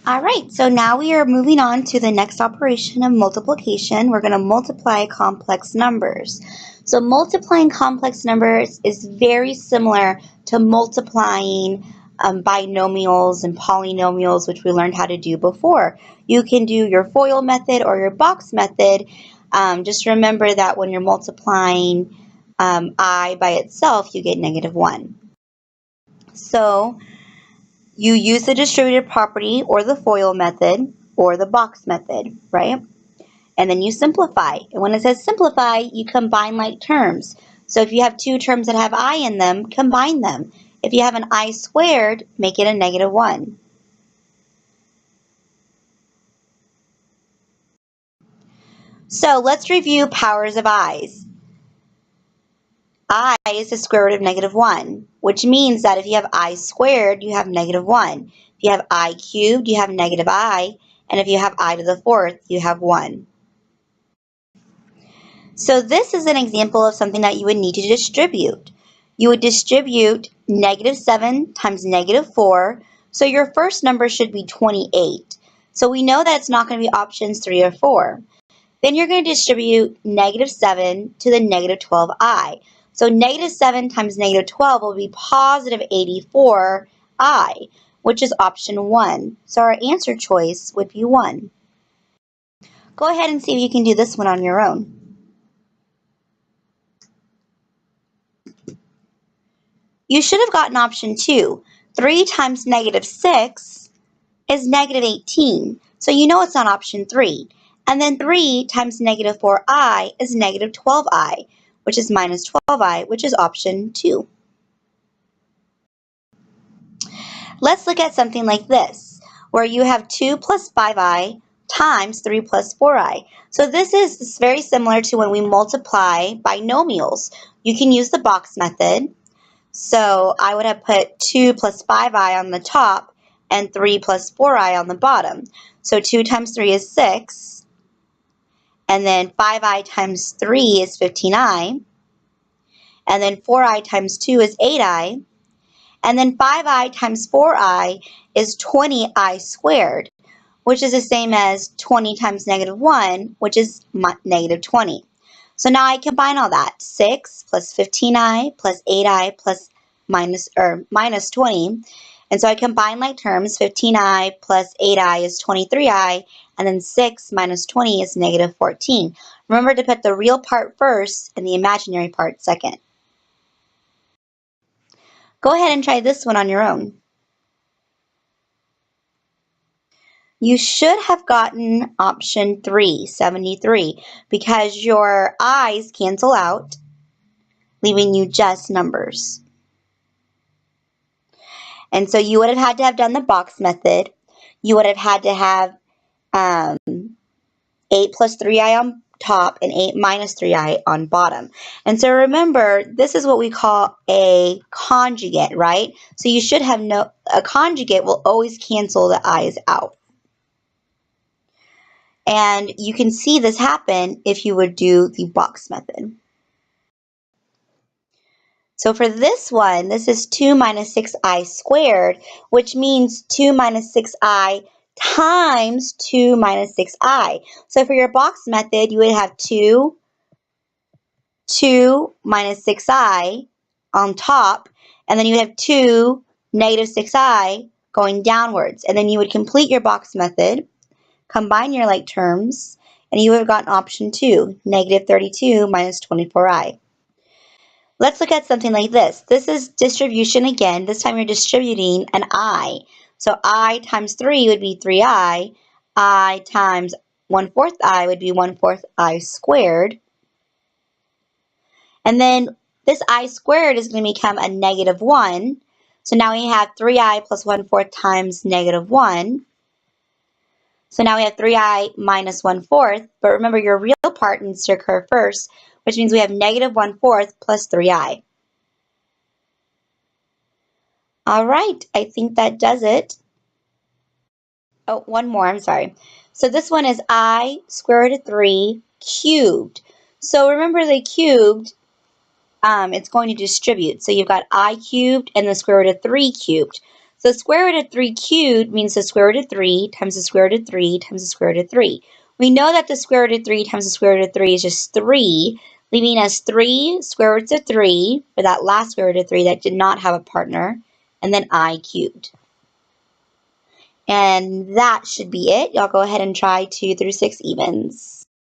All right, so now we are moving on to the next operation of multiplication. We're going to multiply complex numbers. So multiplying complex numbers is very similar to multiplying binomials and polynomials, which we learned how to do before. You can do your FOIL method or your box method. Just remember that when you're multiplying I by itself, you get -1. So you use the distributive property or the FOIL method or the box method, right? And then you simplify. And when it says simplify, you combine like terms. So if you have two terms that have I in them, combine them. If you have an I squared, make it a -1. So let's review powers of i's. I is the square root of -1, which means that if you have I squared, you have -1. If you have I cubed, you have -I. And if you have I to the fourth, you have 1. So this is an example of something that you would need to distribute. You would distribute -7 times -4, so your first number should be 28. So we know that it's not going to be options 3 or 4. Then you're going to distribute -7 to the -12i. So -7 times -12 will be positive 84i, which is option 1. So our answer choice would be 1. Go ahead and see if you can do this one on your own. You should have gotten option 2. 3 times -6 is -18. So you know it's on option 3. And then 3 times -4i is -12i, which is -12i, which is option 2. Let's look at something like this, where you have 2 plus 5i times 3 plus 4i. So this is very similar to when we multiply binomials. You can use the box method. So I would have put 2 plus 5i on the top and 3 plus 4i on the bottom. So 2 times 3 is 6. And then 5i times 3 is 15i. And then 4i times 2 is 8i. And then 5i times 4i is 20i squared, which is the same as 20 times -1, which is -20. So now I combine all that. 6 plus 15i plus 8i plus minus 20. And so I combine like terms. 15i plus 8i is 23i, and then 6 minus 20 is -14. Remember to put the real part first and the imaginary part second. Go ahead and try this one on your own. You should have gotten option 3, 73, because your i's cancel out, leaving you just numbers. And so you would have had to have done the box method. You would have had to have 8 plus 3i on top and 8 minus 3i on bottom. And so remember, this is what we call a conjugate, right? So you should have a conjugate will always cancel the i's out. And you can see this happen if you would do the box method. So for this one, this is 2 minus 6i squared, which means 2 minus 6i times 2 minus 6i. So for your box method, you would have 2 minus 6i on top, and then you would have 2 negative 6i going downwards. And then you would complete your box method, combine your like terms, and you would have gotten option 2, -32 minus 24i. Let's look at something like this. This is distribution again. This time you're distributing an I. So I times 3 would be 3i. I times 1/4 I would be 1/4 I squared. And then this I squared is going to become a -1. So now we have 3i plus 1/4 times -1. So now we have 3i minus 1/4. But remember, your real part needs to occur first, which means we have -1/4 plus 3i. All right, I think that does it. Oh, one more, I'm sorry. So this one is I square root of 3 cubed. So remember the cubed, it's going to distribute. So you've got I cubed and the square root of 3 cubed. So square root of 3 cubed means the square root of 3 times the square root of 3 times the square root of 3. We know that the square root of 3 times the square root of 3 is just 3, leaving us 3 square roots of 3 for that last square root of 3 that did not have a partner, and then I cubed. And that should be it. Y'all go ahead and try 2 through 6 evens.